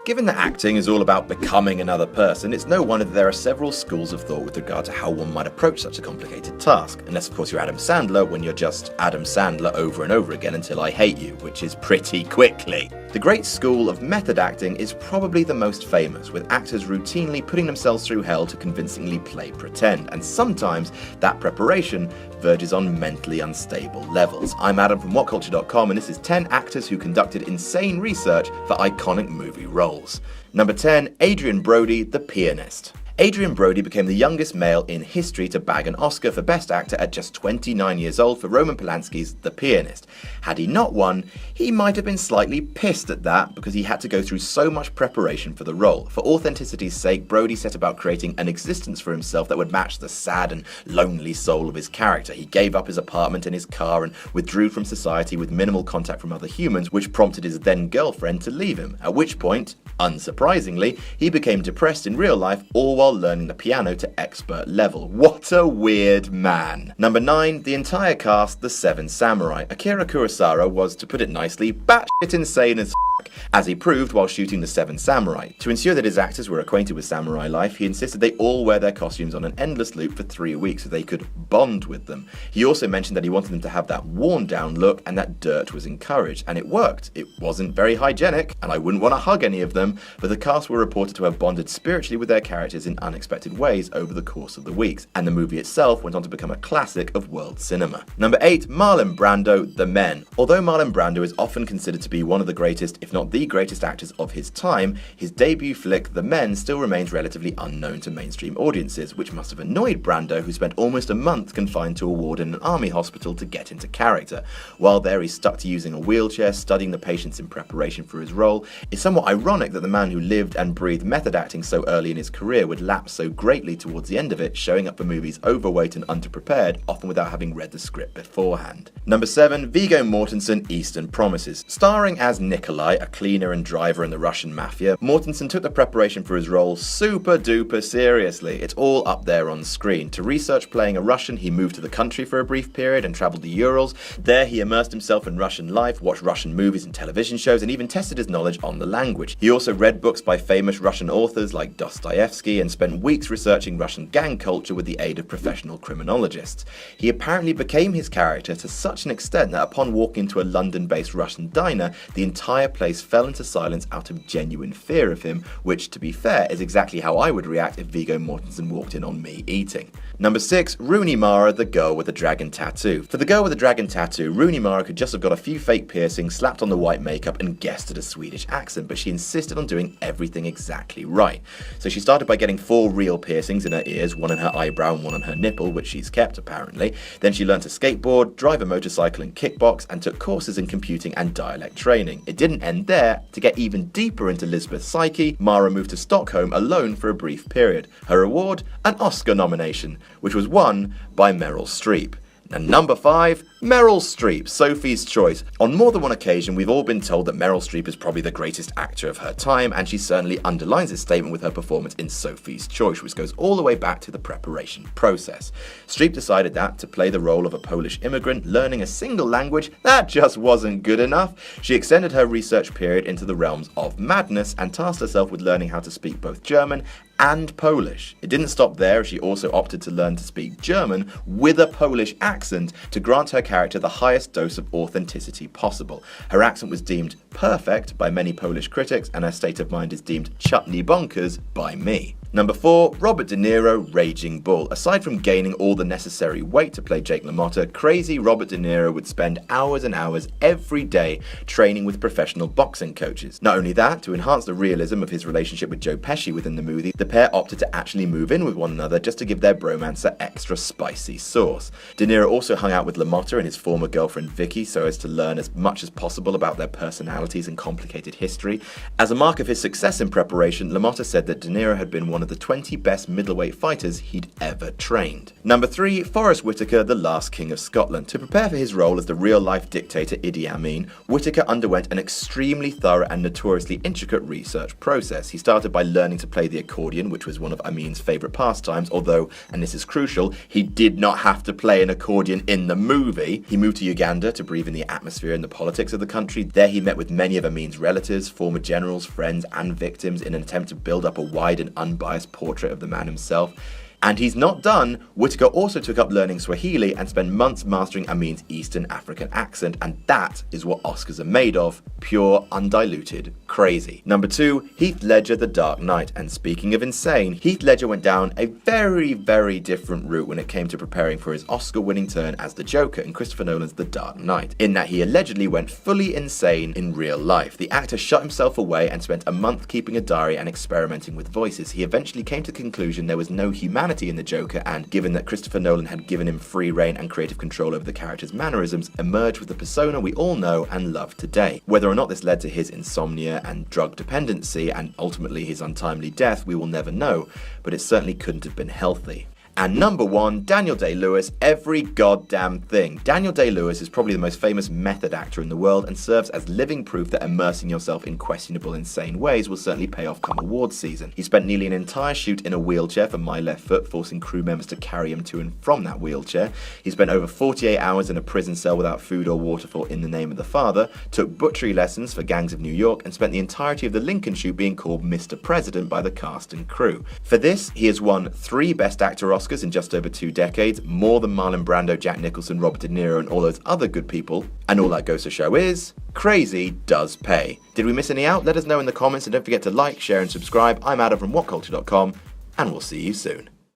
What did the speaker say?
Given that acting is all about becoming another person, it's no wonder that there are several schools of thought with regard to how one might approach such a complicated task. Unless, of course, you're Adam Sandler, when you're just Adam Sandler over and over again until I hate you, which is pretty quickly. The great school of method acting is probably the most famous, with actors routinely putting themselves through hell to convincingly play pretend, and sometimes that preparation verges on mentally unstable levels. I'm Adam from WhatCulture.com, and this is 10 actors who conducted insane research for iconic movie roles. Number 10, Adrien Brody, the pianist. Adrien Brody became the youngest male in history to bag an Oscar for Best Actor at just 29 years old for Roman Polanski's The Pianist. Had he not won, he might have been slightly pissed at that because he had to go through so much preparation for the role. For authenticity's sake, Brody set about creating an existence for himself that would match the sad and lonely soul of his character. He gave up his apartment and his car and withdrew from society with minimal contact from other humans, which prompted his then-girlfriend to leave him, at which point, unsurprisingly, he became depressed in real life, all while learning the piano to expert level. What a weird man. Number 9, the entire cast, the Seven Samurai. Akira Kurosawa was, to put it nicely, batshit insane as he proved while shooting The Seven Samurai. To ensure that his actors were acquainted with samurai life, he insisted they all wear their costumes on an endless loop for 3 weeks so they could bond with them. He also mentioned that he wanted them to have that worn down look and that dirt was encouraged, and it worked. It wasn't very hygienic, and I wouldn't want to hug any of them, but the cast were reported to have bonded spiritually with their characters in unexpected ways over the course of the weeks, and the movie itself went on to become a classic of world cinema. Number 8, Marlon Brando, The Men. Although Marlon Brando is often considered to be one of the greatest, if not the greatest actors of his time, his debut flick The Men still remains relatively unknown to mainstream audiences, which must have annoyed Brando, who spent almost a month confined to a ward in an army hospital to get into character. While there, he stuck to using a wheelchair, studying the patients in preparation for his role. It's somewhat ironic that the man who lived and breathed method acting so early in his career would lapse so greatly towards the end of it, showing up for movies overweight and underprepared, often without having read the script beforehand. Number 7, Viggo Mortensen, Eastern Promises. Starring as Nikolai, a cleaner and driver in the Russian mafia, Mortensen took the preparation for his role super duper seriously. It's all up there on screen. To research playing a Russian, he moved to the country for a brief period and travelled the Urals. There he immersed himself in Russian life, watched Russian movies and television shows, and even tested his knowledge on the language. He also read books by famous Russian authors like Dostoevsky and spent weeks researching Russian gang culture with the aid of professional criminologists. He apparently became his character to such an extent that upon walking into a London-based Russian diner, the entire place fell into silence out of genuine fear of him, which, to be fair, is exactly how I would react if Viggo Mortensen walked in on me eating. Number 6, Rooney Mara, the girl with the dragon tattoo. For the girl with the dragon tattoo, Rooney Mara could just have got a few fake piercings, slapped on the white makeup, and guessed at a Swedish accent, but she insisted on doing everything exactly right. So she started by getting 4 real piercings in her ears, 1 in her eyebrow and 1 on her nipple, which she's kept apparently. Then she learned to skateboard, drive a motorcycle and kickbox, and took courses in computing and dialect training. It didn't end there. To get even deeper into Lisbeth's psyche, Mara moved to Stockholm alone for a brief period. Her reward? An Oscar nomination, which was won by Meryl Streep. And number 5, Meryl Streep, Sophie's Choice. On more than one occasion, we've all been told that Meryl Streep is probably the greatest actor of her time, and she certainly underlines this statement with her performance in Sophie's Choice, which goes all the way back to the preparation process. Streep decided that to play the role of a Polish immigrant learning a single language, that just wasn't good enough. She extended her research period into the realms of madness and tasked herself with learning how to speak both German and Polish. It didn't stop there, she also opted to learn to speak German with a Polish accent to grant her character the highest dose of authenticity possible. Her accent was deemed perfect by many Polish critics, and her state of mind is deemed chutney bonkers by me. Number 4, Robert De Niro, Raging Bull. Aside from gaining all the necessary weight to play Jake LaMotta, crazy Robert De Niro would spend hours and hours every day training with professional boxing coaches. Not only that, to enhance the realism of his relationship with Joe Pesci within the movie, the pair opted to actually move in with one another just to give their bromance that extra spicy sauce. De Niro also hung out with LaMotta and his former girlfriend Vicky so as to learn as much as possible about their personalities and complicated history. As a mark of his success in preparation, LaMotta said that De Niro had been one of of the 20 best middleweight fighters he'd ever trained. Number 3, Forrest Whitaker, the last King of Scotland. To prepare for his role as the real-life dictator Idi Amin, Whitaker underwent an extremely thorough and notoriously intricate research process. He started by learning to play the accordion, which was one of Amin's favourite pastimes, although, and this is crucial, he did not have to play an accordion in the movie. He moved to Uganda to breathe in the atmosphere and the politics of the country. There he met with many of Amin's relatives, former generals, friends and victims in an attempt to build up a wide and unbiased portrait of the man himself. And he's not done. Whitaker also took up learning Swahili and spent months mastering Amin's Eastern African accent, and that is what Oscars are made of, pure, undiluted crazy. Number 2, Heath Ledger, The Dark Knight. And speaking of insane, Heath Ledger went down a very, very different route when it came to preparing for his Oscar-winning turn as the Joker in Christopher Nolan's The Dark Knight, in that he allegedly went fully insane in real life. The actor shut himself away and spent a month keeping a diary and experimenting with voices. He eventually came to the conclusion there was no humanity in the Joker, and given that Christopher Nolan had given him free reign and creative control over the character's mannerisms, emerged with the persona we all know and love today. Whether or not this led to his insomnia and drug dependency and ultimately his untimely death, we will never know, but it certainly couldn't have been healthy. And number 1, Daniel Day-Lewis, Every Goddamn Thing. Daniel Day-Lewis is probably the most famous method actor in the world and serves as living proof that immersing yourself in questionable, insane ways will certainly pay off come awards season. He spent nearly an entire shoot in a wheelchair for My Left Foot, forcing crew members to carry him to and from that wheelchair. He spent over 48 hours in a prison cell without food or water for In the Name of the Father, took butchery lessons for Gangs of New York, and spent the entirety of the Lincoln shoot being called Mr. President by the cast and crew. For this, he has won 3 Best Actor Oscars in just over 2 decades, more than Marlon Brando, Jack Nicholson, Robert De Niro and all those other good people. And all that goes to show is, crazy does pay. Did we miss any out? Let us know in the comments, and don't forget to like, share and subscribe. I'm Adam from WhatCulture.com, and we'll see you soon.